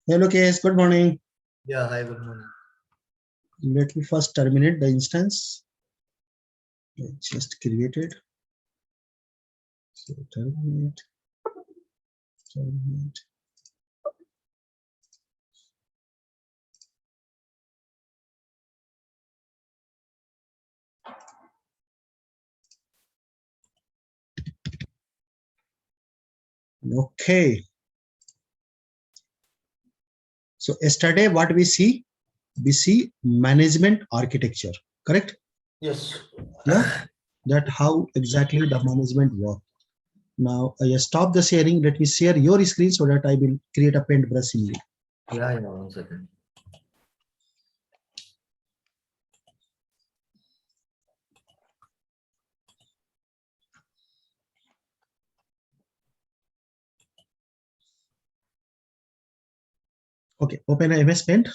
Hello, Case. Good morning. Yeah, hi, good morning. Let me first terminate the instance. I just created. So terminate. Okay. So yesterday, what we see management architecture. Correct? Yes. Yeah. That how exactly the management work. Now I stop the sharing. Let me share your screen so that I will create a paintbrush in you. Yeah, 1 second. Okay. Open a MS Paint.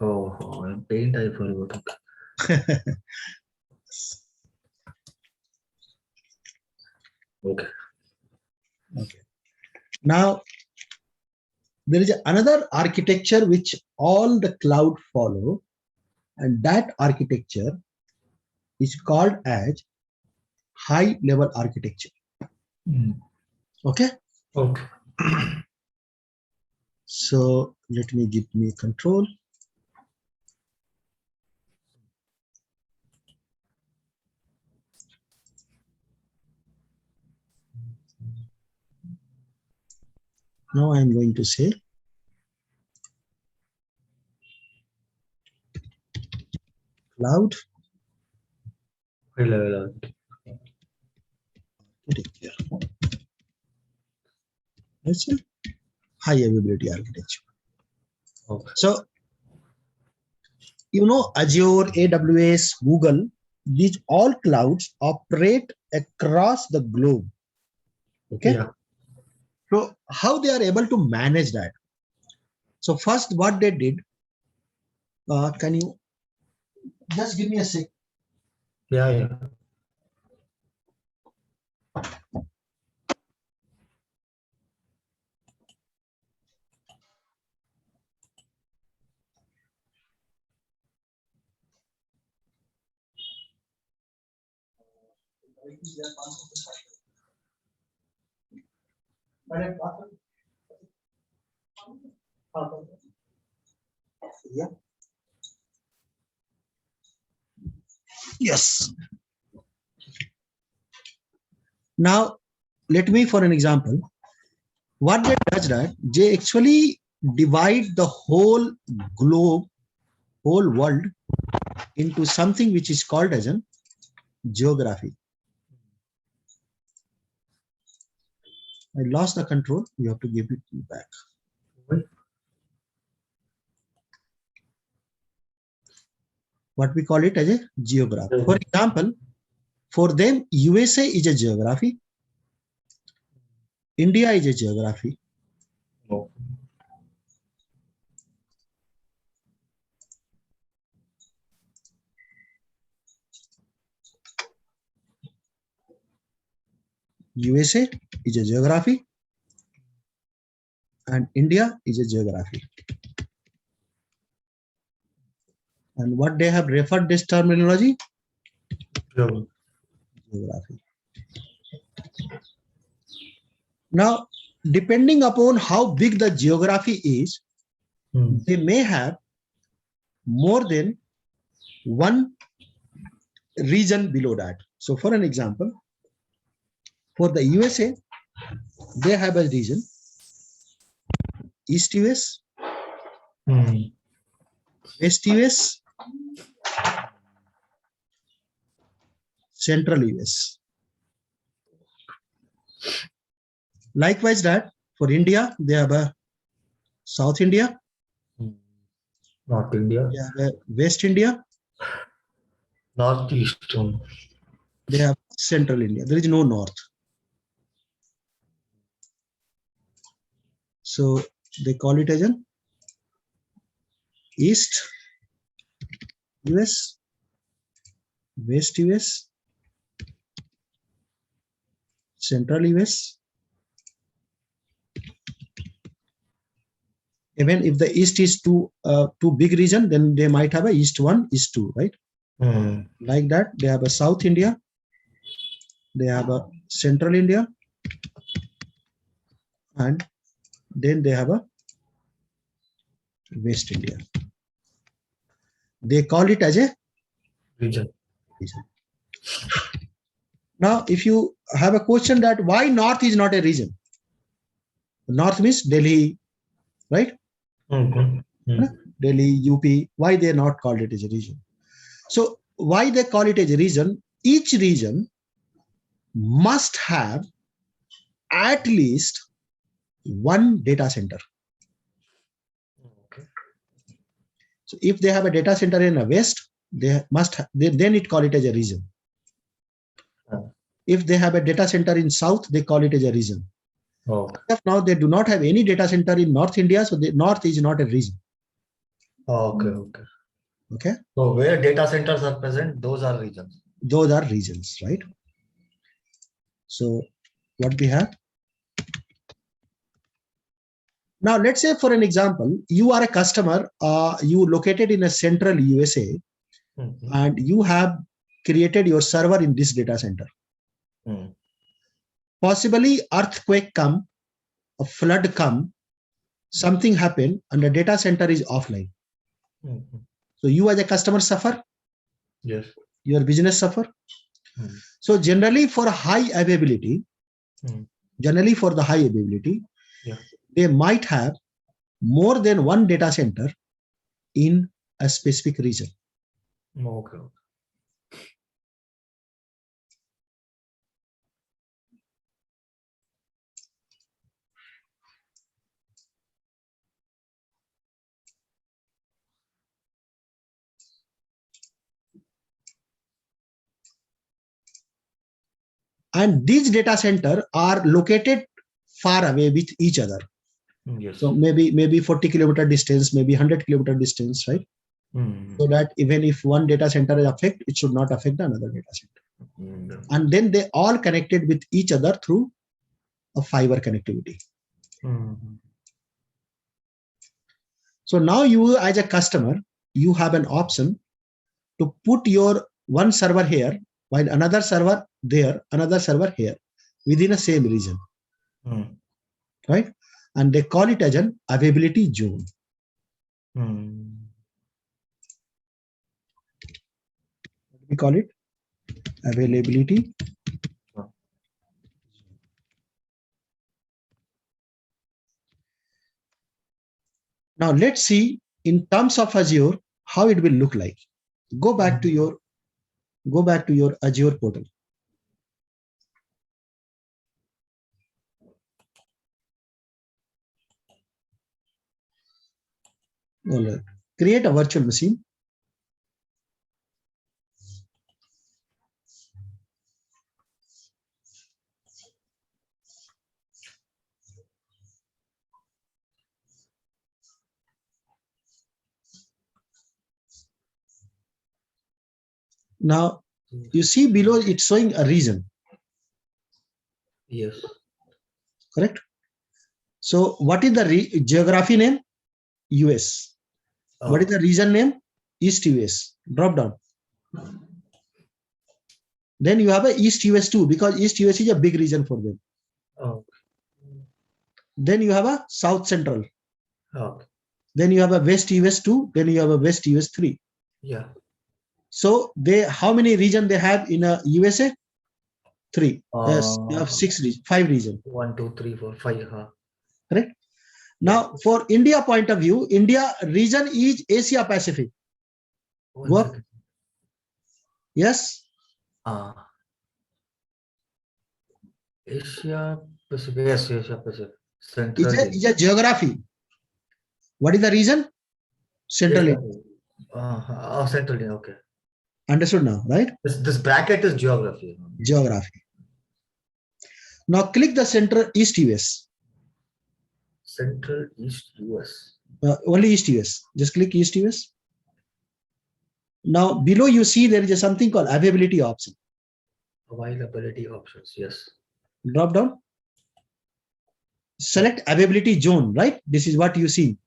Oh, paint I forgot. Okay. Okay. Now there is another architecture which all the cloud follow, and that architecture is called as high level architecture. Okay. Okay. So let me give me control. Now I'm going to say cloud High level architecture. That's it. High availability architecture. Okay. So you know Azure, AWS, Google, these all clouds operate across the globe. Okay. Yeah. So how they are able to manage that? So first what they did, can you just give me a sec? Yeah. Yeah. Yes. Now let me for an example. What they does that they actually divide the whole globe, whole world into something which is called as a geography. I lost the control. You have to give it back. What we call it as a geography. For example, for them, USA is a geography. India is a geography. No. USA is a geography and India is a geography. And what they have referred this terminology? Geography. Now, depending upon how big the geography is, they may have more than one region below that. So for an example, for the USA, they have a region East US, West US, Central US. Likewise that for India, they have a South India, North India. they have a West India, Northeast. they have Central India. There is no North. So they call it as an East US, West US, Central US, Even if the East is too big region, then they might have a East 1, East 2, right? Like that, they have a South India, they have a Central India, and then they have a West India. They call it as a Region. region. Now, if you have a question that why North is not a region, North means Delhi, right? Delhi, UP, why they not called it as a region? So why they call it as a region? Each region must have at least one data center. Okay. So if they have a data center in the West, they must have, then it call it as a region. If they have a data center in South, they call it as a region. Okay. Now they do not have any data center in North India, so the North is not a region. Okay. Okay. Okay. So where data centers are present, those are regions. Those are regions, right? So what we have now, let's say for an example, you are a customer, you located in a central USA, and you have created your server in this data center. Possibly earthquake come, a flood come, something happen, and the data center is offline. So you as a customer suffer. Yes. Your business suffer. So generally for high availability, yeah, they might have more than one data center in a specific region. Okay. And these data centers are located far away with each other. Yes. So maybe 40 kilometer distance, maybe 100 kilometer distance, right? So that even if one data center is affected, it should not affect another data center. And then they all connected with each other through a fiber connectivity. So now you as a customer, you have an option to put your one server here while another server there, another server here within a same region, right? And they call it as an availability zone. We call it availability. Now let's see in terms of Azure how it will look like. Go back to your Azure portal. All right. Create a virtual machine. Now you see below it's showing a region. Yes. Correct. So what is the geography name? US. What is the region name? East US. Drop down. Then you have a East US too, because East US is a big region for them. Then you have a South Central. Then you have a West US 2. Then you have a West US 3. Yeah. So how many region they have in a USA? 3. Yes, you have 5 region. 1, 2, 3, 4, 5. Correct. Now for India point of view, India region is Asia Pacific. Go up. Yes. Asia Pacific. Yes, Asia Pacific. Central. It's a geography. What is the region? Central India. Central India. Okay. Understood now, right? This bracket is geography. Geography. Now click the center East US. Central East US. Only East US. Just click East US. Now below you see there is something called availability option. Availability options. Yes. Drop down. Select availability zone, right? This is what you see.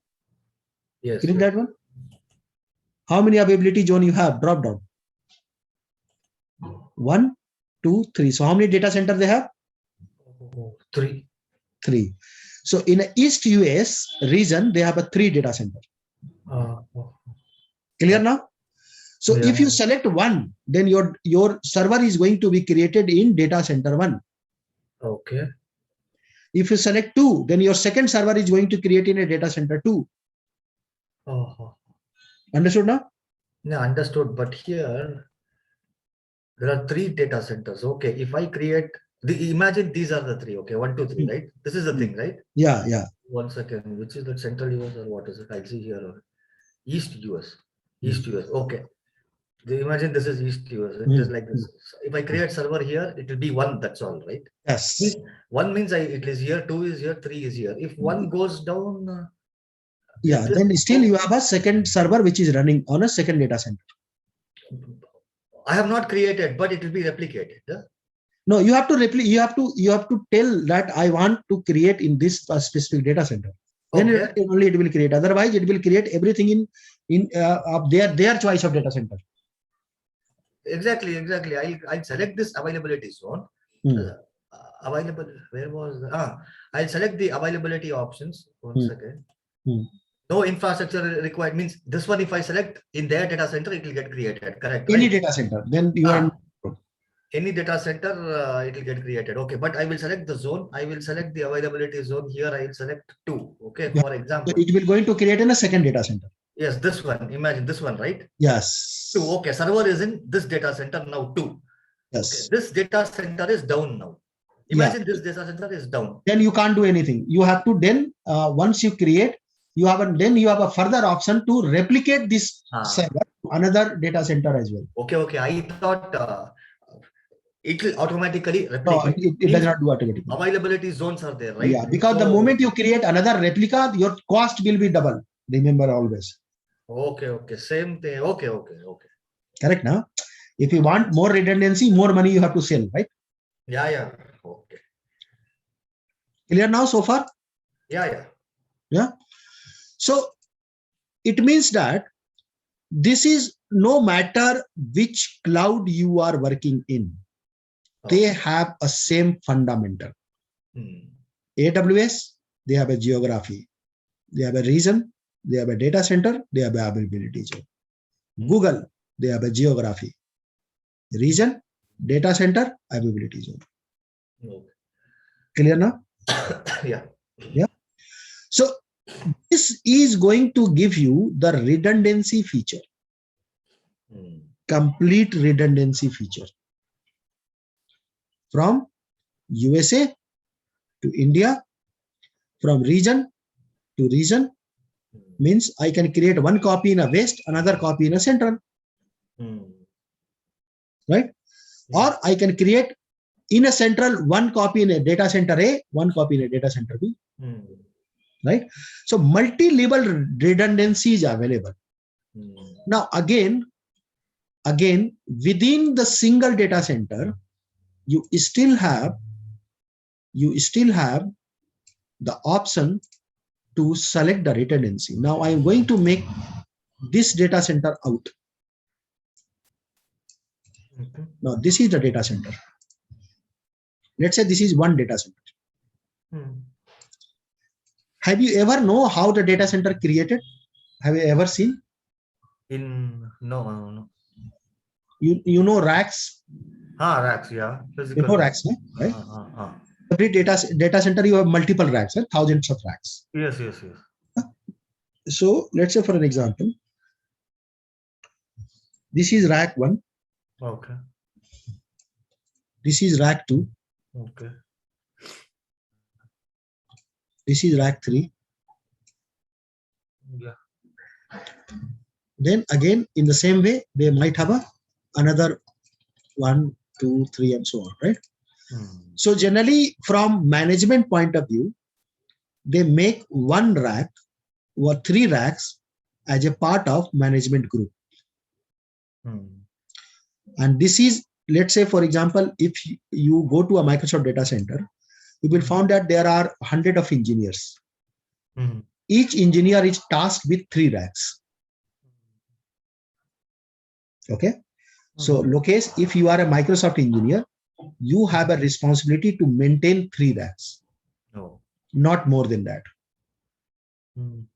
Yes. Click yes. that one. How many availability zone you have? Drop down. 1, 2, 3. So how many data center they have? Oh, 3. 3. So in a East US region, they have a 3 data center. Oh. Clear now? So Yeah. if you select one, then your server is going to be created in data center 1. Okay. If you select 2, then your second server is going to create in a data center 2. Oh. Understood now? Yeah, understood. But here there are 3 data centers. Okay. If I create imagine these are the 3. Okay. 1, 2, 3, right? This is the thing, right? Yeah, yeah. 1 second. Which is the central US or what is it? I'll see here. East US. East US. Okay. Imagine this is East US. It is like this. If I create server here, it will be 1. That's all, right? Yes. 1 means it is here, 2 is here, 3 is here. If 1 goes down, Yeah, then still you have a second server which is running on a second data center. I have not created, but it will be replicated. No, you have to you have to tell that I want to create in this specific data center. Then Okay. only it will create. Otherwise, it will create everything in of their choice of data center. Exactly. I'll select this availability zone. Available. Where was the, I'll select the availability options. 1 second. No infrastructure required means this one. If I select in their data center, it will get created. Correct. Any right? data center, then you are. Any data center, it will get created. Okay, but I will select the zone. I will select the availability zone. Here I will select 2. Okay, for example. So it will going to create in a second data center. Yes, this one. Imagine this one, right? Yes. 2. Okay, server is in this data center now 2. Yes. Okay, this data center is down now. Imagine this data center is down. Then you can't do anything. You have to then once you create, you have a further option to replicate this server to another data center as well. Okay. I thought it will automatically replicate. No, it does not do automatically. Availability zones are there, right? Yeah, because the moment you create another replica, your cost will be double. Remember always. Okay. Same thing. Okay. Correct now. If you want more redundancy, more money you have to sell, right? Yeah. Okay. Clear now so far? Yeah. So it means that this is no matter which cloud you are working in, they have a same fundamental. AWS, they have a geography, they have a region, they have a data center, they have a availability zone. Google, they have a geography, region, data center, availability zone. Clear now? Yeah. So this is going to give you the redundancy feature, complete redundancy feature. From USA to India, from region to region, means I can create one copy in a west, another copy in a central, right? Or I can create in a central one copy in a data center A, one copy in a data center B, right? So multi-level redundancy is available. Now again, within the single data center, you still have the option to select the redundancy. Now I am going to make this data center out. Now this is the data center. Let's say this is one data center. Have you ever know how the data center created? Have you ever seen? No. You know racks? Racks, yeah. Physical. You know racks, right? Every data center you have multiple racks, right? Thousands of racks. Yes. So let's say for an example, this is rack 1. Okay. This is rack 2. Okay. This is rack 3. Yeah. Then again, in the same way, they might have another 1, 2, 3, and so on, right? So generally, from management point of view, they make one rack or 3 racks as a part of management group. And this is, let's say, for example, if you go to a Microsoft data center, you will find that there are hundreds of engineers. each engineer is tasked with 3 racks. Okay. So Lokesh, if you are a Microsoft engineer, you have a responsibility to maintain 3 racks, Oh. not more than that.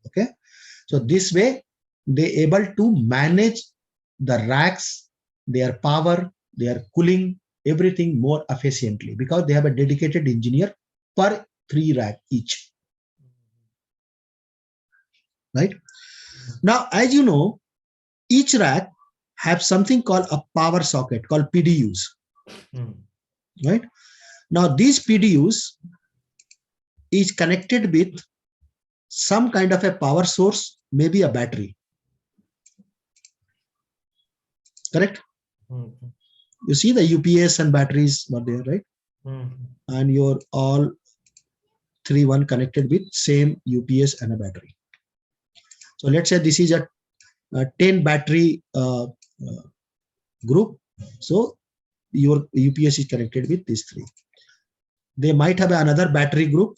Okay. So this way they able to manage the racks, their power, their cooling, everything more efficiently because they have a dedicated engineer per 3 rack each. Right. Now, as you know, each rack have something called a power socket called PDUs. Right. Now these PDUs is connected with some kind of a power source, maybe a battery. Correct? You see the UPS and batteries were there, right? And you're all 3 connected with same UPS and a battery. So let's say this is a 10 battery group. So your UPS is connected with these 3. They might have another battery group.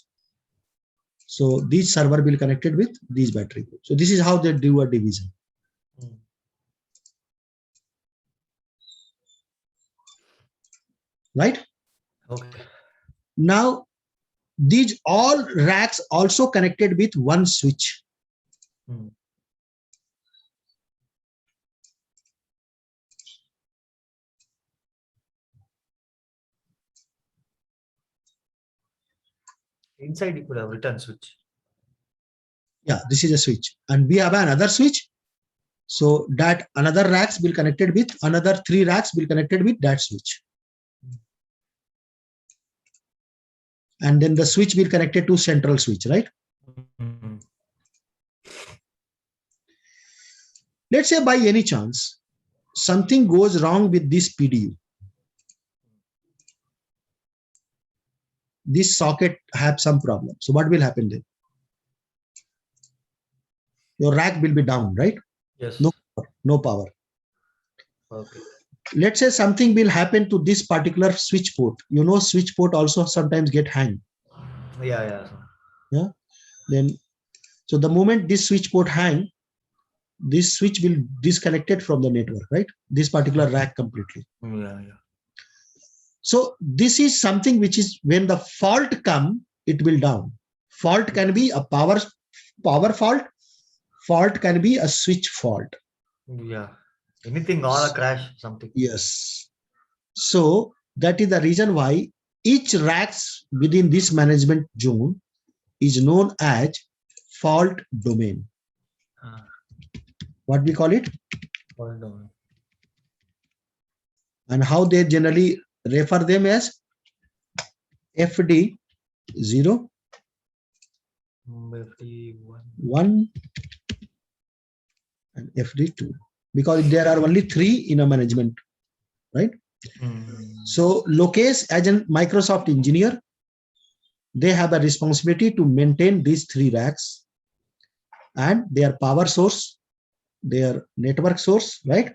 So this server will connected with these battery group. So this is how they do a division. Right? Okay. Now, these all racks also connected with one switch. Inside you could have written switch. Yeah, this is a switch. And we have another switch. So that another racks will connected with another 3 racks will connected with that switch. And then the switch will connected to central switch, right? Let's say by any chance, something goes wrong with this PDU. This socket have some problem. So what will happen then? Your rack will be down, right? Yes. No power. Okay. Let's say something will happen to this particular switch port. You know, switch port also sometimes get hang. Yeah. Then, so the moment this switch port hang, this switch will disconnected from the network, right? This particular rack completely. Yeah. So this is something which is when the fault come, it will down. Fault can be a power fault. Fault can be a switch fault. Yeah. Anything or a crash, something. Yes. So that is the reason why each racks within this management zone is known as fault domain. What we call it? Fault domain. And how they generally refer them as FD0, FD1, and FD2, because there are only 3 in a management, right? So Lokesh, as a Microsoft engineer, they have a responsibility to maintain these 3 racks and their power source, their network source, right?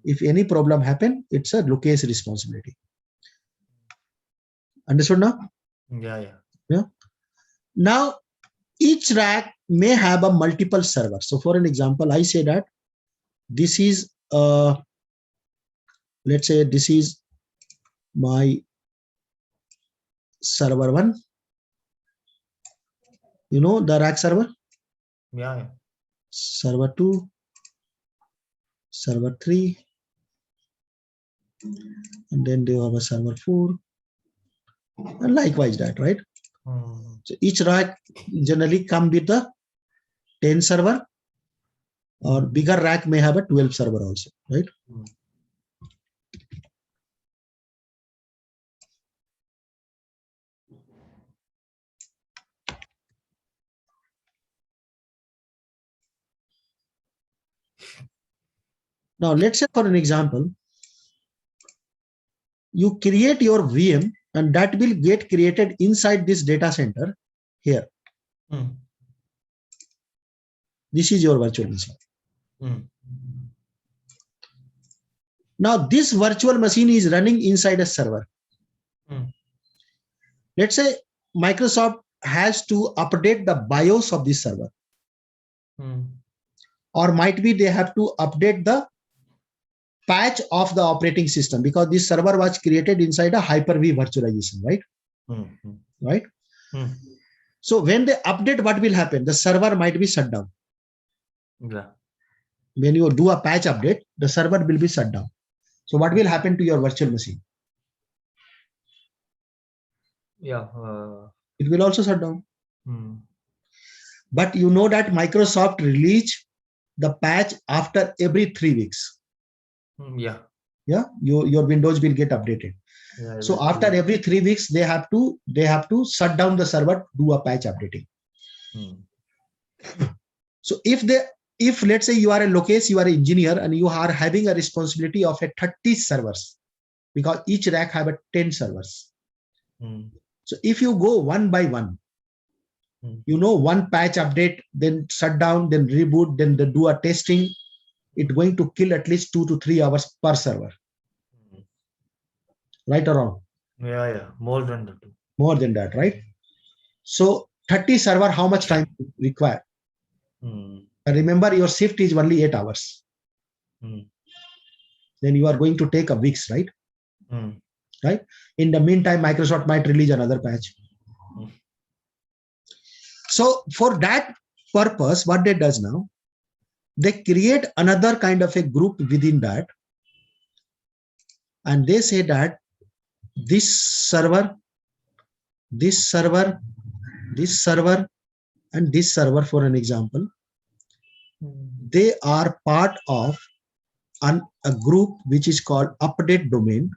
If any problem happen, it's a Lokesh responsibility. Understood now? Yeah. Now, each rack may have a multiple server. So for an example, I say that this is, let's say this is my server 1. You know the rack server? Yeah. Server 2, server 3, and then they have a server 4, and likewise that, right? So each rack generally come with the 10 server, or bigger rack may have a 12 server also, right? Now let's say for an example, you create your VM and that will get created inside this data center here. This is your virtual machine. Now this virtual machine is running inside a server. Let's say Microsoft has to update the BIOS of this server, Mm. or might be they have to update the patch of the operating system, because this server was created inside a Hyper-V virtualization, right? Mm. Right? Mm. So when they update, what will happen? The server might be shut down. Yeah. When you do a patch update, the server will be shut down. So what will happen to your virtual machine? Yeah. It will also shut down. Mm. But you know that Microsoft release the patch after every 3 weeks. Yeah. Yeah, your Windows will get updated. Yeah, So after every 3 weeks, they have to shut down the server, do a patch updating. Mm. So if let's say you are a Lokesh, you are an engineer, and you are having a responsibility of a 30 servers, because each rack have a 10 servers. Mm. So if you go one by one, you know, one patch update, then shut down, then reboot, then they do a testing, it's going to kill at least 2 to 3 hours per server. Right or wrong? Yeah. More than that. More than that, right? So 30 server, how much time require? Remember, your shift is only 8 hours. Then you are going to take a weeks, right? Right? In the meantime, Microsoft might release another patch. So for that purpose, what they does now, they create another kind of a group within that, and they say that this server, this server, this server, and this server, for an example, they are part of a group which is called update domain,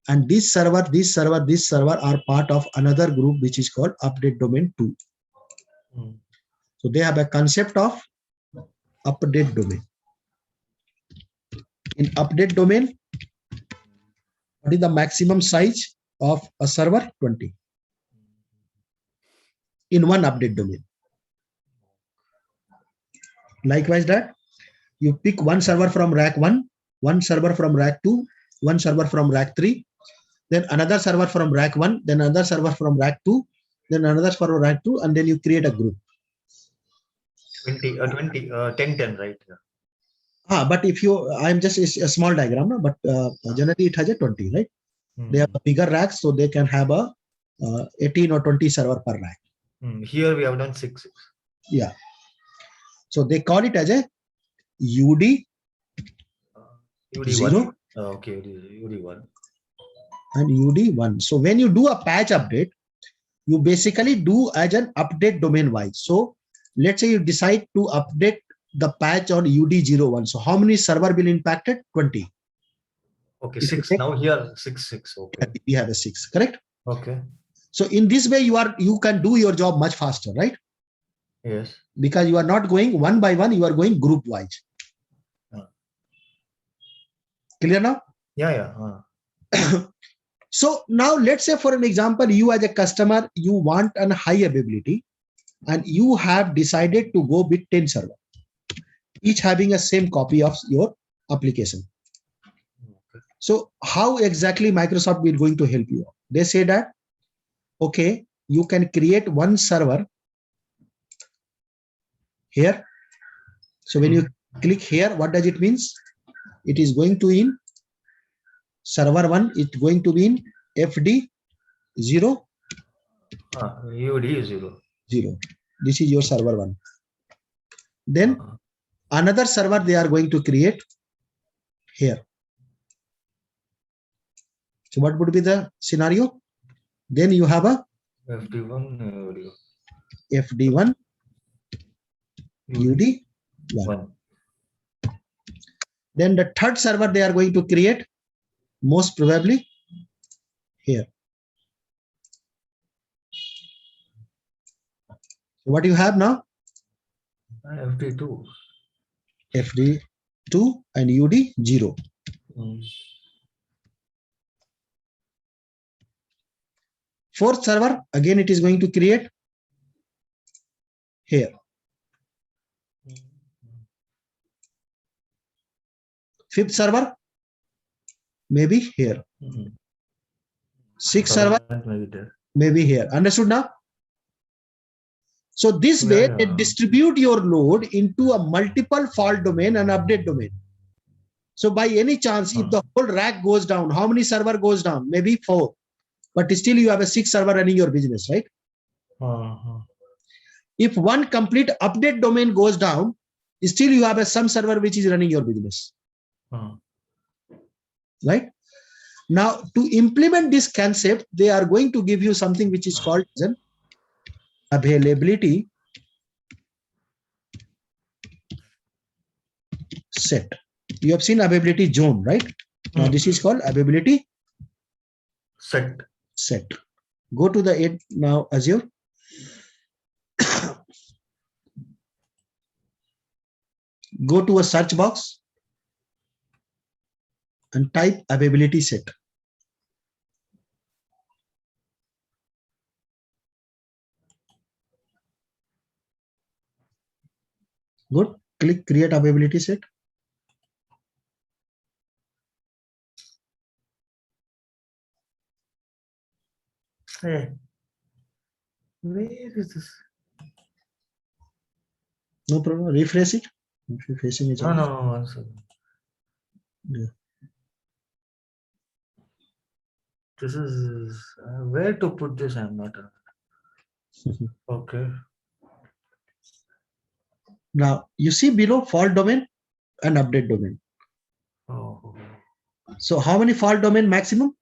and this server, this server, this server are part of another group which is called update domain 2. So they have a concept of update domain. In update domain, what is the maximum size of a server? 20 in one update domain. Likewise, that you pick one server from rack 1, one server from rack 2, one server from rack 3, then another server from rack 1, then another server from rack 2, then another from rack 2, and then you create a group. 10, 10, right? But if you, I'm just a small diagram, but generally it has a 20, right? They have a bigger racks, so they can have a 18 or 20 server per rack. Here we have done 6. Yeah. So they call it as a UD, UD1. 0. Okay, UD1. And UD1. So when you do a patch update, you basically do as an update domain wise. So let's say you decide to update the patch on UD01. So how many server will impacted? 20. Okay, 6. Now here 6. Okay. We have a 6, correct? Okay. So in this way, you can do your job much faster, right? Yes. Because you are not going one by one, you are going group wise. Clear now? Yeah. So now let's say, for an example, you as a customer, you want a high availability, and you have decided to go with 10 server, each having a same copy of your application. So how exactly Microsoft will going to help you? They say that, okay, you can create one server here. So when you click here, what does it means? It is going to in server 1, it's going to be in FD 0. UD 0. This is your server 1. Then another server they are going to create here. So what would be the scenario? Then you have a FD1 UD1. Then the third server they are going to create, most probably here. So what you have now? FD2 and UD0. Fourth server, again it is going to create here. Fifth server, maybe here. Sixth server, maybe here. Understood now? So this Yeah, way, yeah. they distribute your load into a multiple fault domain and update domain. So by any chance, if the whole rack goes down, how many server goes down? Maybe 4. But still you have a 6 server running your business, right? If one complete update domain goes down, still you have a some server which is running your business. Right? Now, to implement this concept, they are going to give you something which is called as an availability set. You have seen availability zone, right? Now this is called availability set. Go to the end now, Azure. Go to a search box and type availability set. Good. Click create availability set. Hey, where is this? No problem. Refresh it. If you're facing it. No. Yeah. This is where to put this. I'm not. Okay. Now you see below fault domain and update domain. Oh. So how many fault domain maximum?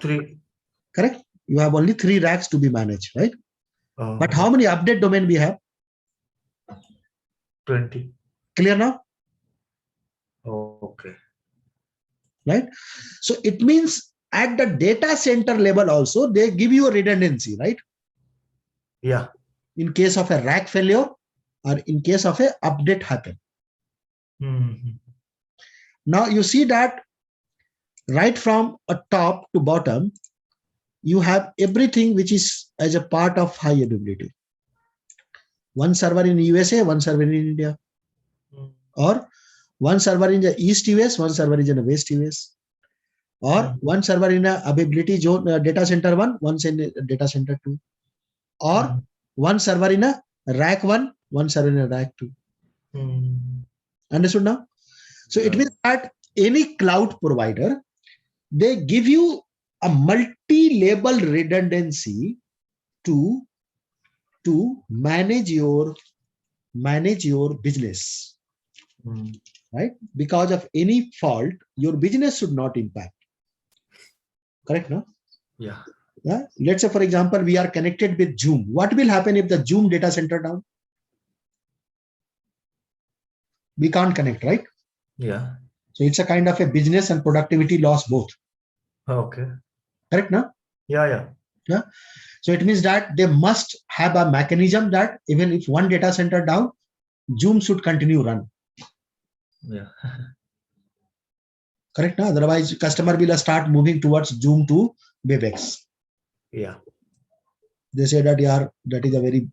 3. Correct. You have only 3 racks to be managed, right? But how Okay. many update domain we have? 20. Clear now? Okay. Right. So it means at the data center level also, they give you a redundancy, right? Yeah. In case of a rack failure or in case of a update happen. Now you see that right from a top to bottom, you have everything which is as a part of high availability. One server in USA, one server in India, or one server in the East US, one server is in the West US, or one server in a availability zone, data center 1, one in data center 2, or one server in a rack 1, one server in a rack 2. Understood now? So it means that any cloud provider, they give you a multi-level redundancy to manage your business, right? Because of any fault, your business should not impact. Correct, no? Yeah. Yeah. Let's say, for example, we are connected with Zoom. What will happen if the Zoom data center down? We can't connect, right? Yeah. So it's a kind of a business and productivity loss both. Okay. Correct, no? Yeah. So it means that they must have a mechanism that even if one data center down, Zoom should continue run. Yeah. Correct, no? Otherwise, customer will start moving towards Zoom to Webex. Yeah. They say that that is a very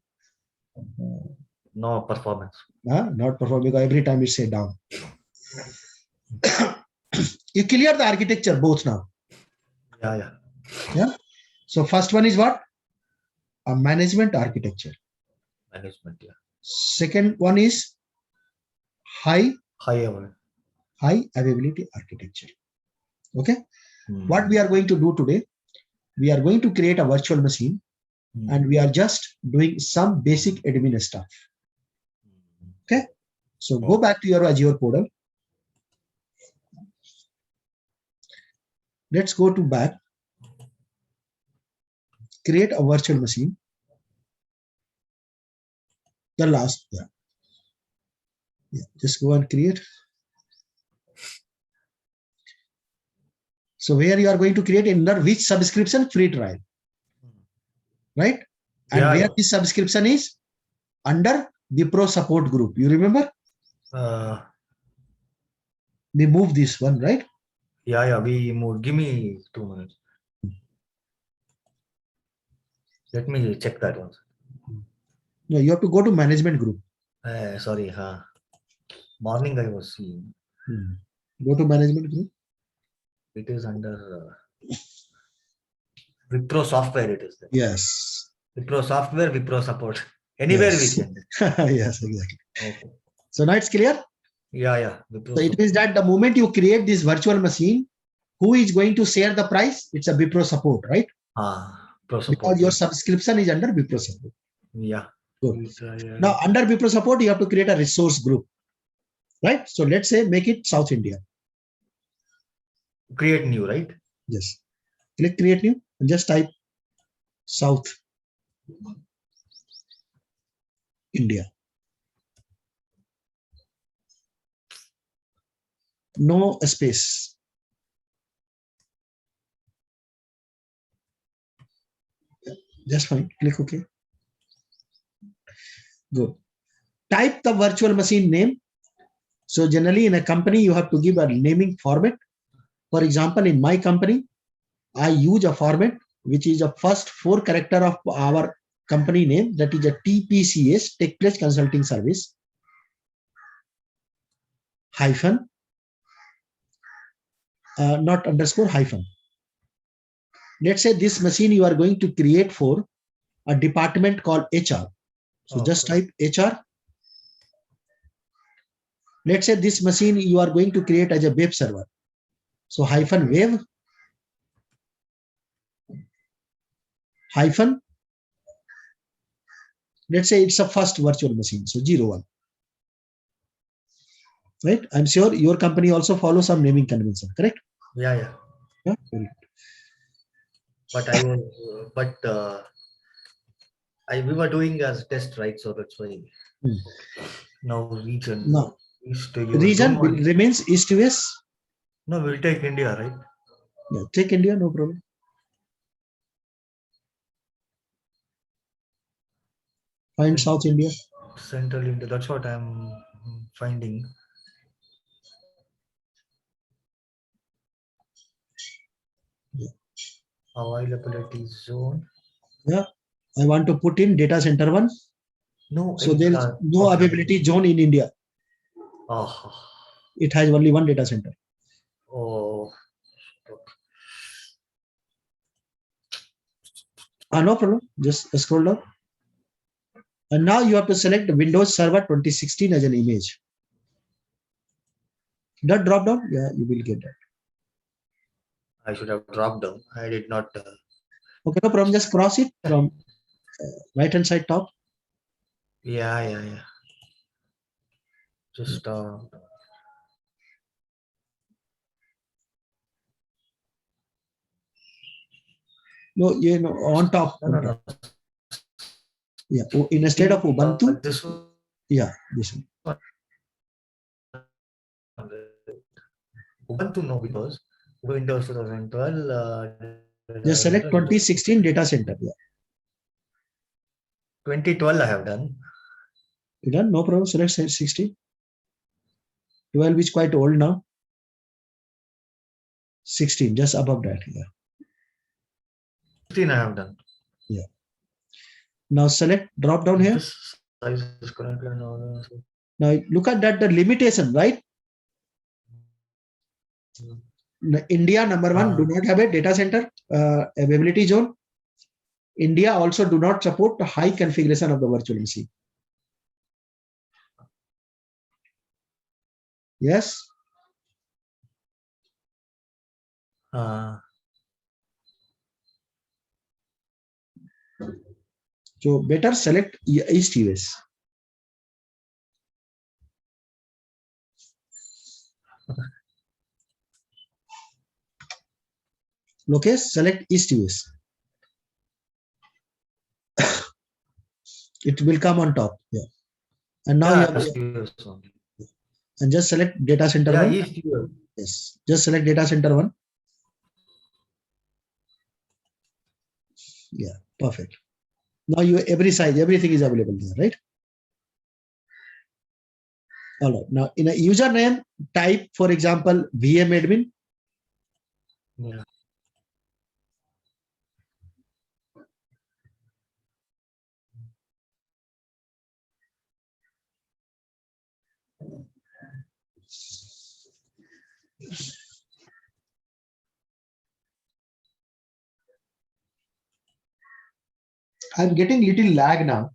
No performance. not performing because every time it say down. You clear the architecture both now. Yeah. So first one is what? A management architecture. Management. Yeah. Second one is high availability architecture. Okay. What we are going to do today, we are going to create a virtual machine and we are just doing some basic admin stuff. Okay. So go back to your Azure portal. Let's go to back. Create a virtual machine. The last, just go and create. So where you are going to create under which subscription? Free trial, right? And where this subscription is? Under the Pro support group. You remember? We move this one, right? Yeah, we moved. Give me 2 minutes. Let me check that one. No, you have to go to management group. Sorry, morning I was seeing. Go to management group. It is under Wipro software. It is there. Yes. Wipro software, Wipro support. Anywhere we Yes. can. Yes, exactly. Okay. So now it's clear. Yeah. Wipro So it means that the moment you create this virtual machine, who is going to share the price? It's a Wipro support, right? Wipro support. Because your subscription is under Wipro support. Yeah. Good. Now under Wipro support, you have to create a resource group, right? So let's say make it South India. Create new, right? Yes. Click create new and just type South India. No space. Just fine. Click OK. Good. Type the virtual machine name. So generally in a company, you have to give a naming format. For example, in my company, I use a format which is the first 4 character of our company name, that is a TPCS, Tech Place Consulting Service, hyphen, not underscore, hyphen. Let's say this machine you are going to create for a department called HR. So just type HR. Let's say this machine you are going to create as a web server. So hyphen web, hyphen, let's say it's a first virtual machine. So 01. Right? I'm sure your company also follows some naming convention, correct? Yeah. Yeah, very good. But we were doing as test, right? So that's why. Now region. No. East, Region remains East to West. No, we'll take India, right? Yeah, take India, no problem. Find South India. Central India, that's what I'm finding. Yeah. Availability zone. Yeah, I want to put in data center 1. No. So there is no availability zone in India. Oh. It has only one data center. Oh. No problem. Just scroll down. And now you have to select Windows Server 2016 as an image. That drop down, yeah, you will get that. I should have dropped down. I did not. Okay, no problem. Just cross it from right hand side top. Yeah. Just. No, on top. No. Yeah, instead of Ubuntu. This one. Yeah, this one. Ubuntu, no, because Windows 2012. Just select 2016 data center. Yeah. 2012 I have done. You done? No problem. Select 16. 12 is quite old now. 16, just above that. Yeah. 16 I have done. Yeah. Now select drop down here. This size is currently now look at that, the limitation, right? India, number 1, do not have a data center availability zone. India also do not support the high configuration of the virtual machine. Yes. So better select East US. Okay, select East US. It will come on top. Yeah. And now you have and just select data center 1. East US. Yes. Just select data center 1. Yeah, perfect. Now every size, everything is available there, right? All right. Now in a username, type, for example, VM admin. Yeah. I'm getting little lag now.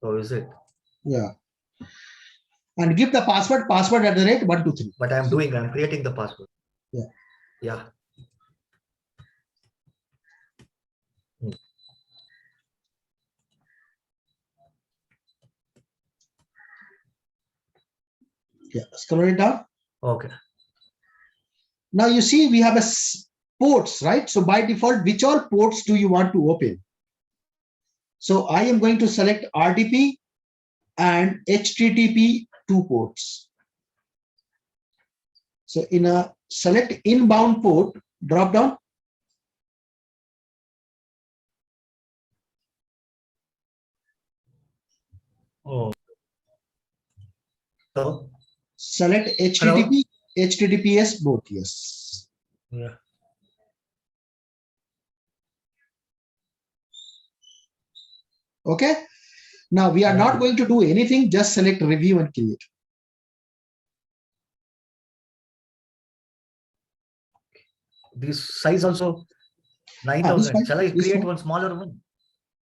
Oh, is it? Yeah. And give the password @123. But I'm creating the password. Yeah. Yeah. Yeah. Scroll it down. Okay. Now you see we have a ports, right? So by default, which all ports do you want to open? So I am going to select RDP and HTTP 2 ports. So in a select inbound port drop down. Oh. So Select HTTP, hello? HTTPS both. Yes. Yeah. Okay. Now we are not going to do anything. Just select review and create. This size also 9,000. Shall I create one smaller one?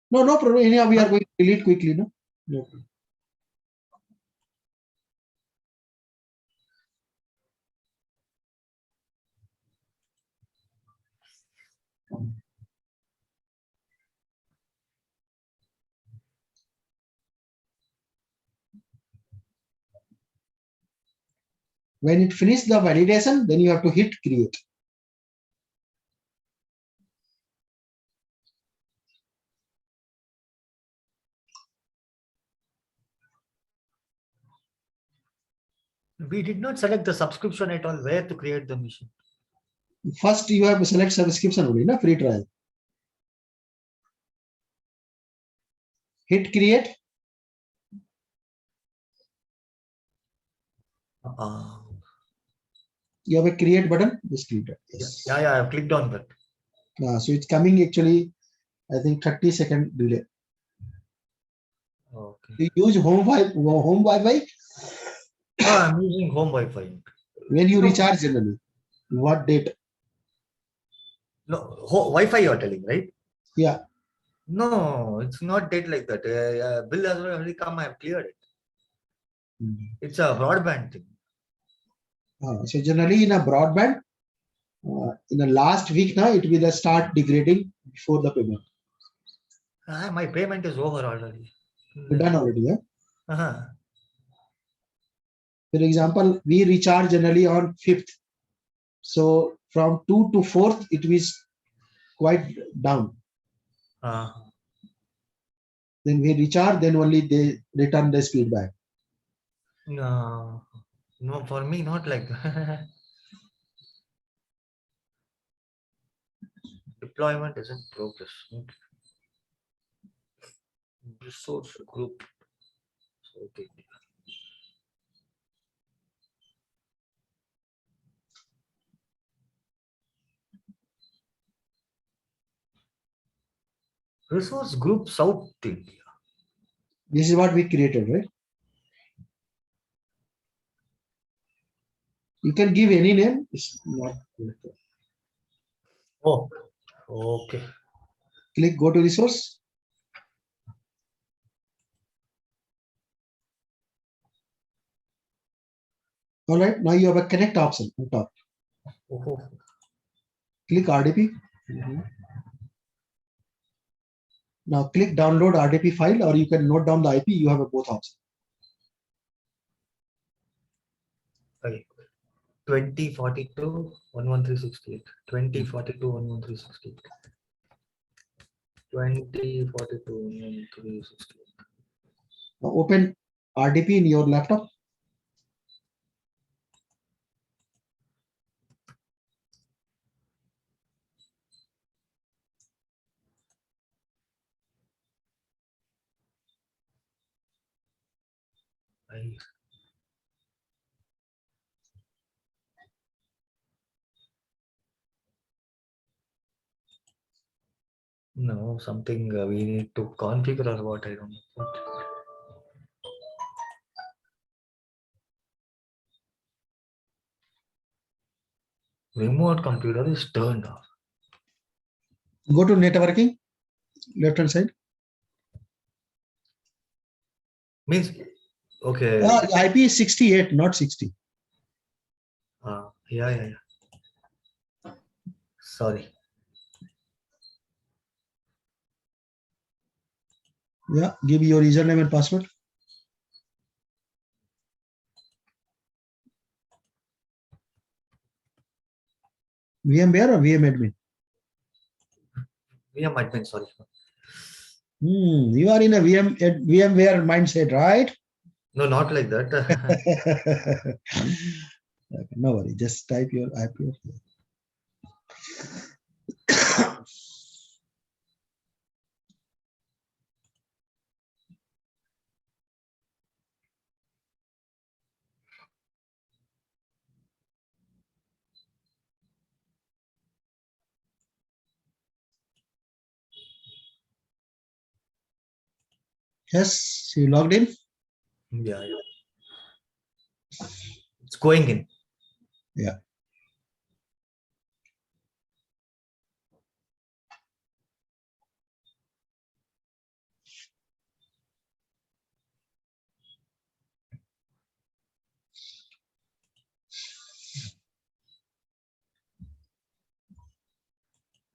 No, no problem. Anyhow, we are going to delete quickly. No. No. When it finishes the validation, then you have to hit create. We did not select the subscription at all. Where to create the machine? First, you have to select subscription only, na free trial. Hit create. You have a create button. Just click it. Yes. Yeah, I've clicked on that. So it's coming actually, I think 30-second delay. Okay. You use home Wi-Fi? I'm using home Wi-Fi. When you recharge generally, what date? No, Wi-Fi you're telling, right? Yeah. No, it's not dead like that. Bill has already come. I've cleared it. It's a broadband thing. So generally in a broadband, in the last week now, it will start degrading before the payment. My payment is over already. You're done already, yeah? Uh-huh. For example, we recharge generally on 5th. So from 2 to 4th, it is quite down. Then we recharge, then only they return the speed back. No, for me, not like that. Deployment is in progress. Resource group. Okay. Resource group South India. This is what we created, right? You can give any name. It's not. Oh, okay. Click go to resource. All right. Now you have a connect option on top. Oh. Click RDP. Now click download RDP file, or you can note down the IP. You have a both options. 2042 11368. 2042 11368. 2042 11368. Now open RDP in your laptop. No, something we need to configure or what, I don't know. What? Remote computer is turned off. Go to networking, left hand side. Means okay. IP is 68, not 60. Yeah. Sorry. Yeah, give your username and password. VMware or VM admin? VM admin, sorry. You are in a VMware mindset, right? No, not like that. Okay, no worry, just type your IP. Yes, you logged in. Yeah. It's going in. Yeah.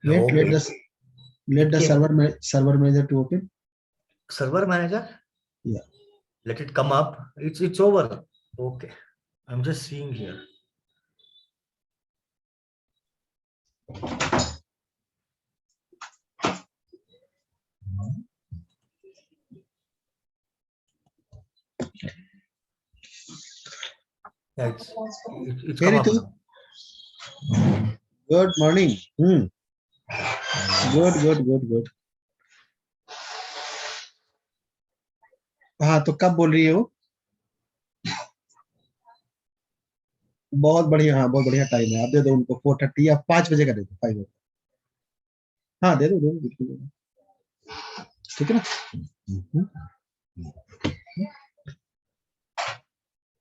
Wait, Okay. let the server manager to open. Server manager? Yeah. Let it come up. It's over. Okay. I'm just seeing here. Yeah, it's come up now. Good morning. Good. हाँ, तो कब बोल रही हो? बहुत बढ़िया, हाँ बहुत बढ़िया टाइम है। आप दे दो उनको 4:30 या 5 बजे का दे दो, 5 बजे। हाँ दे दो बिल्कुल दे दो। ठीक है ना?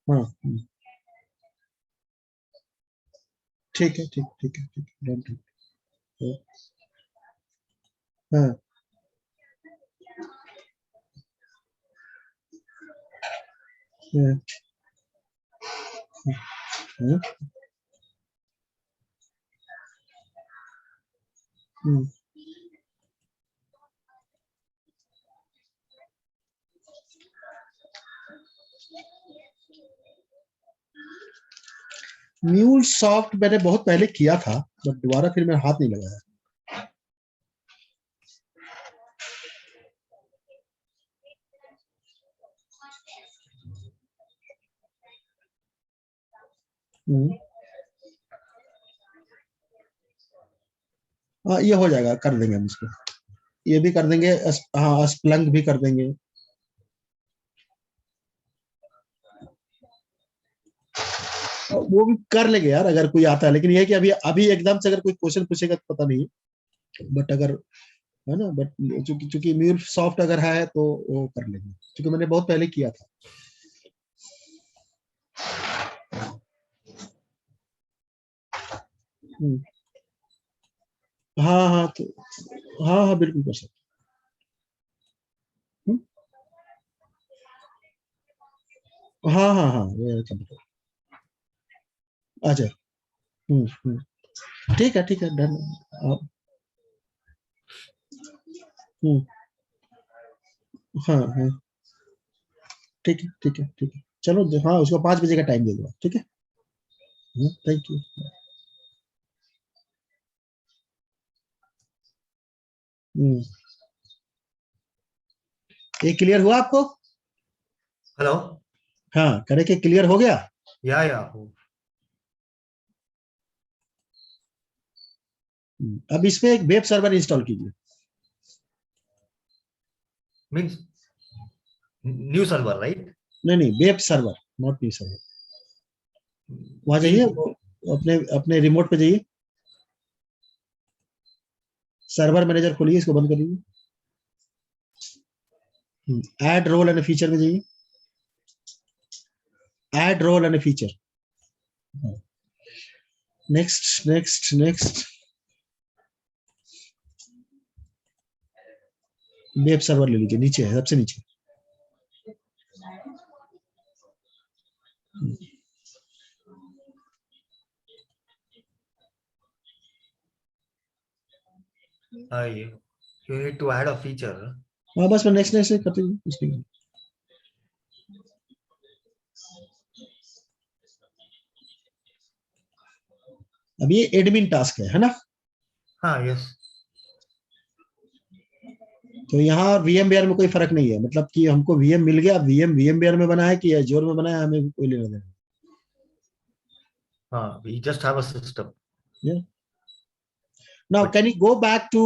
हाँ ठीक है, ठीक है। डन ठीक। हाँ म्यूल सॉफ्ट मैंने बहुत पहले किया था, बट दोबारा फिर मैं हाथ नहीं लगाया। हाँ ये हो जाएगा, कर देंगे हम इसको। ये भी कर देंगे, हाँ स्प्लंक भी कर देंगे। वो भी कर लेंगे यार, अगर कोई आता है। लेकिन ये है कि अभी एकदम से अगर कोई क्वेश्चन पूछेगा तो पता नहीं, बट अगर है ना, बट चूंकि म्यूल सॉफ्ट अगर है तो वो कर लेंगे, क्योंकि मैंने बहुत पहले किया था। हाँ तो हाँ बिल्कुल कर सकते। हाँ ये कंप्यूटर। अच्छा। ठीक है डन। हाँ ठीक है। चलो हाँ, उसको 5 बजे का टाइम दे दो, ठीक है। Thank you. ये क्लियर हुआ आपको? हेलो। हाँ, करे के क्लियर हो गया? या अब इसमें एक वेब सर्वर इंस्टॉल कीजिए। Means new server, right? नहीं, web server, not new server. वहां जाइए, अपने रिमोट पे जाइए, सर्वर मैनेजर खोलिए, इसको बंद करिए। ऐड रोल एंड फीचर में जाइए, add role and feature. Next. Web server ले लीजिए, नीचे है, सबसे नीचे। You need to add a feature. हाँ बस मैं नेक्स्ट नेक्स्ट करते हैं इसमें। अब ये एडमिन टास्क है ना? हाँ, यस। तो यहाँ VMware में कोई फर्क नहीं है, मतलब कि हमको VM मिल गया, VMware में बना है कि Azure में बना है, हमें कोई लेना देना। हाँ, we just have a system. Yeah. Now, can you go back to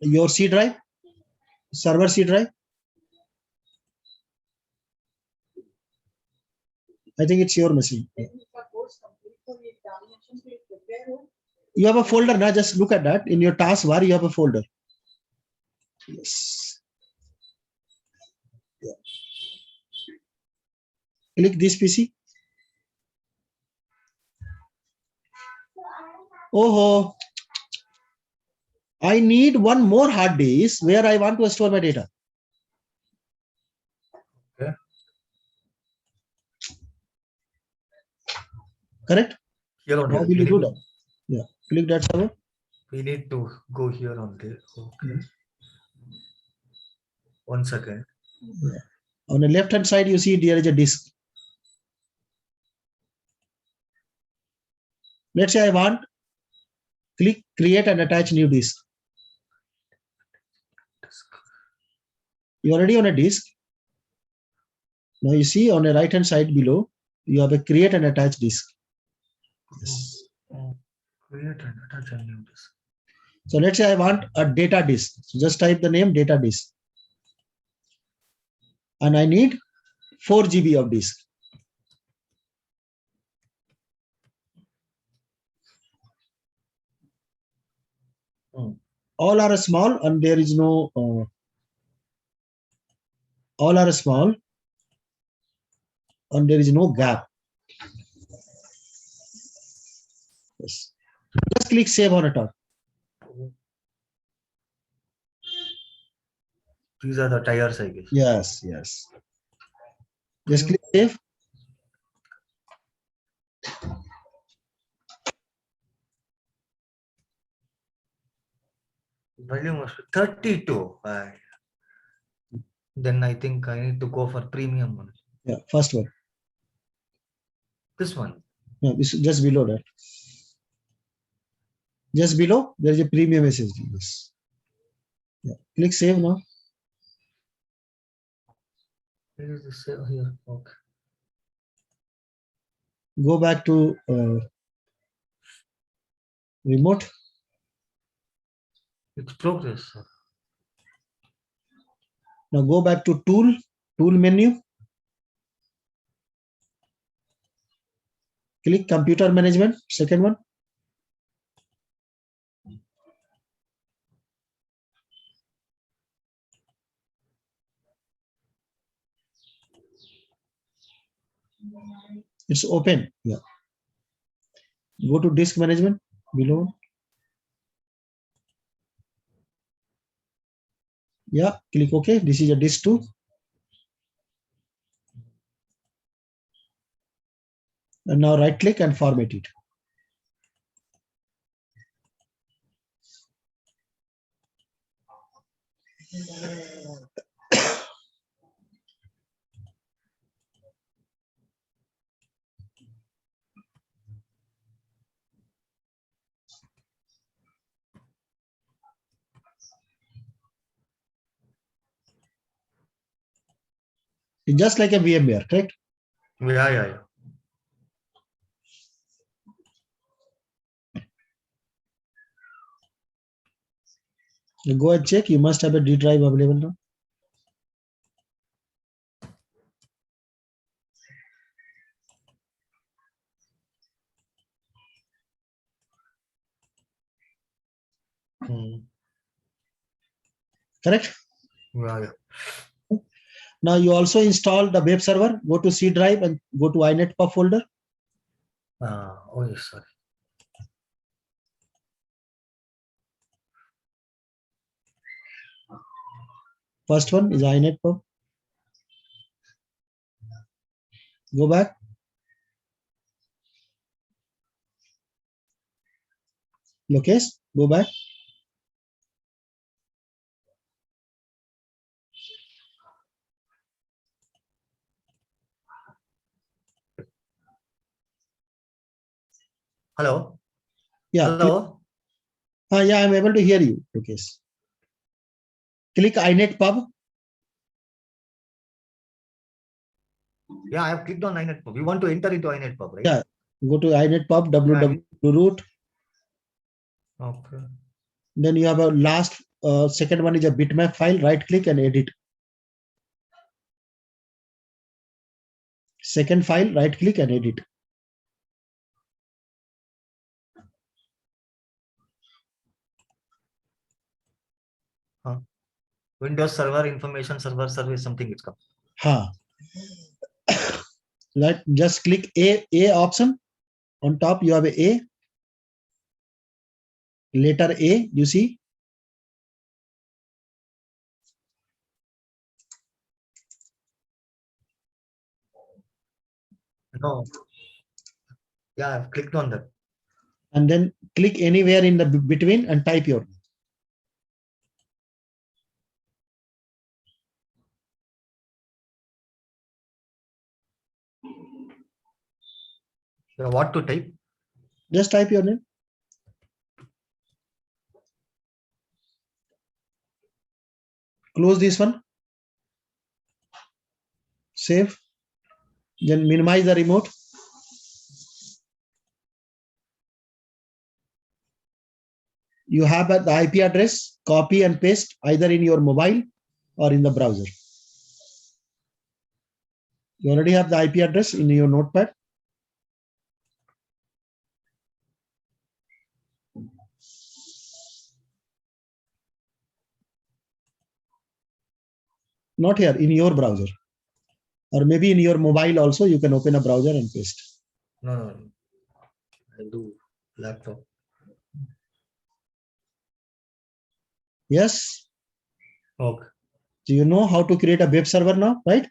your C drive, server C drive? I think it's your machine. You have a folder now. Just look at that. In your taskbar, you have a folder. Yes. Yeah. Click this PC. Oh, I need one more hard disk where I want to store my data. Okay. Correct? Here on How will you do that? Yeah. Click that server. We need to go here on this. Okay. 1 second. Yeah. On the left hand side, you see there is a disk. Let's say I want, click create and attach new disk. You already on a disk. Now you see on the right hand side below, you have a create and attach disk. Yes. Create and attach a new disk. So let's say I want a data disk. So just type the name data disk. And I need 4 GB of disk. All are small and there is no, all are small and there is no gap. Yes. Just click save on the top. These are the tires, I guess. Yes, yes. Just click save. Volume was 32. Then I think I need to go for premium one. Yeah, first one. This one. No, this is just below that. Just below, there is a premium SSD. Yes. Yeah. Click save now. Where is the save here? Okay. Go back to remote. It's progress. Now go back to tool menu. Click computer management, second one. It's open. Yeah. Go to disk management below. Yeah, click OK. This is a disk 2. And now right click and format it. It's just like a VMware, correct? Yeah. You go and check. You must have a D drive available now. Correct? Yeah. Now you also install the web server. Go to C drive and go to inetpub folder. Oh yes, sorry. First one is inet pub. Go back. Lokesh, go back. Hello. Yeah. Hello. Yeah, I'm able to hear you, Lokesh. Click inet pub. Yeah, I have clicked on inet pub. We want to enter into inet pub, right? Yeah. Go to inet pub www root. Okay. Then you have a last second one is a bitmap file. Right click and edit. Second file, right click and edit. Windows Server Information Server Service something it's come. Just click A option. On top you have a letter A, you see. No. Yeah, I've clicked on that. And then click anywhere in the between and type your name. So what to type? Just type your name. Close this one. Save. Then minimize the remote. You have the IP address, copy and paste either in your mobile or in the browser. You already have the IP address in your notepad. Not here, in your browser. Or maybe in your mobile also, you can open a browser and paste. No. I'll do laptop. Yes. Okay. So you know how to create a web server now, right?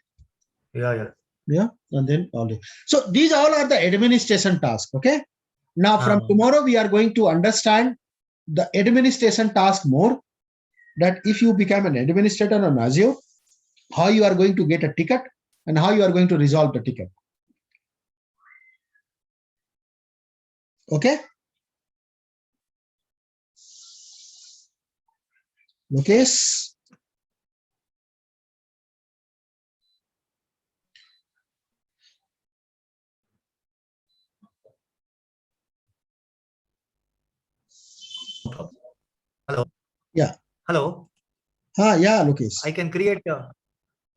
Yeah. And then all this. So these all are the administration tasks. Okay. Now from tomorrow, we are going to understand the administration task more. That if you become an administrator on Azure, how you are going to get a ticket and how you are going to resolve the ticket. Okay. Lokesh. Hello. Yeah. Hello. Yeah, Lokesh. I can create.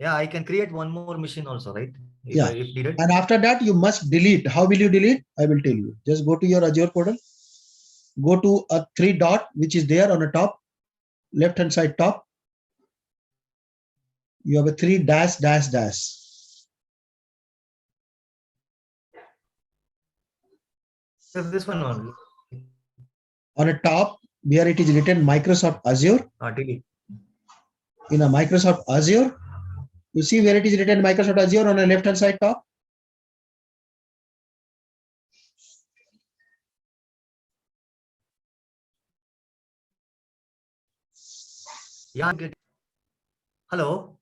I can create one more machine also, right? If needed. And after that, you must delete. How will you delete? I will tell you. Just go to your Azure portal. Go to a 3 dot, which is there on the top, left hand side top. You have a 3 dash dash dash. This one only. On the top, where it is written Microsoft Azure. Delete. In a Microsoft Azure, you see where it is written Microsoft Azure on the left hand side top. Yeah. Hello.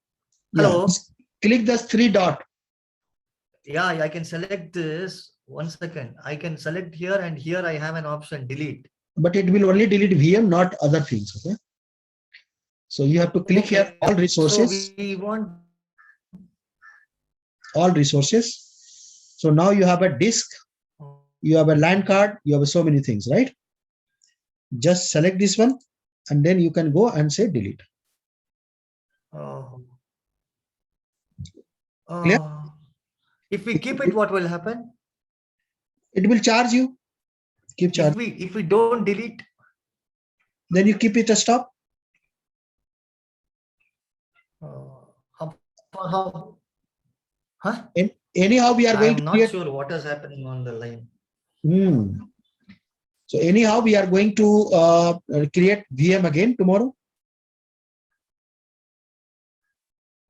Yeah. Click the 3 dot. Yeah, I can select this. 1 second. I can select here and here I have an option delete. But it will only delete VM, not other things. Okay. So you have to click here all resources. So we want all resources. So now you have a disk, you have a LAN card, you have so many things, right? Just select this one and then you can go and say delete. Clear? If we keep it, what will happen? It will charge you. Keep charging. If we don't delete, then you keep it a stop. How? Huh? Anyhow, we are going to. I'm not sure what is happening on the line. So anyhow, we are going to create VM again tomorrow.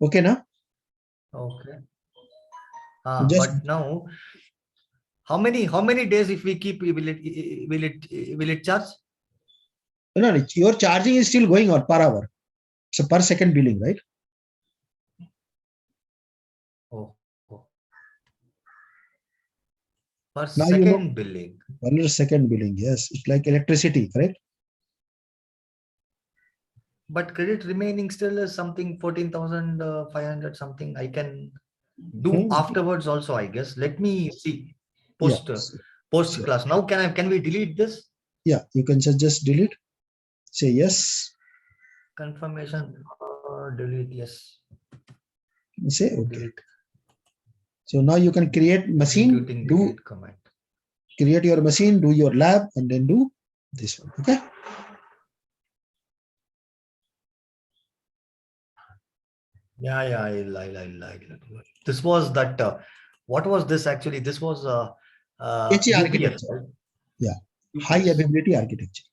Okay, now Okay. just But now, how many days if we keep, will it charge? no, your charging is still going on per hour. So per second billing, right? Oh, per Now you know second billing. per second billing. Yes, it's like electricity, correct? But credit remaining still is something 14,500 something. I can do Hmm. afterwards also, I guess. Let me see Yeah. post Sure. class. Now can we delete this? Yeah, you can just delete. Say yes. Confirmation, delete, yes. Say okay. Delete. So now you can create machine, Executing delete command. create your machine, do your lab, and then do this one. Okay. Yeah, I'll. This was that. What was this actually? This was HA UPS. architecture. Right? Yeah. UPS. High availability architecture.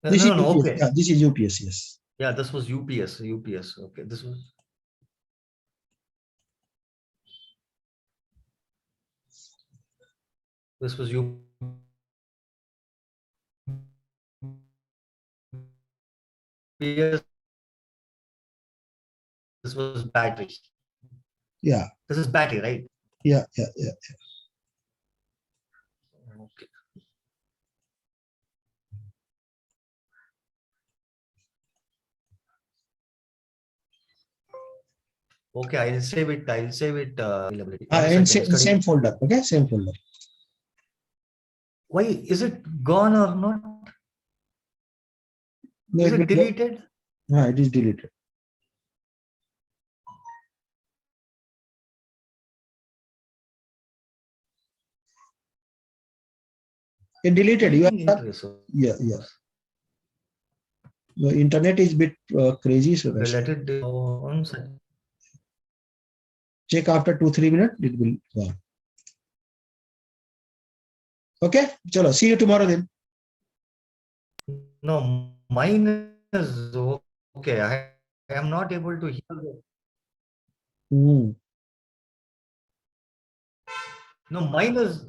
No, This is no, UPS. okay. Yeah, this is UPS. Yes. Yeah, this was UPS. Okay, this was. This was UPS. This was battery. Yeah. This is battery, right? Yeah. Okay. Okay, I'll save it. Availability. One And second. same folder. Okay, same folder. Why is it gone or not? No, Is it will it deleted? No, it is deleted. It deleted. You are, yeah. The internet is a bit crazy, so that's Let it on. check after 2-3 minutes. It will go. Okay, chalo. See you tomorrow then. No, mine is okay. I am not able to hear. No, mine is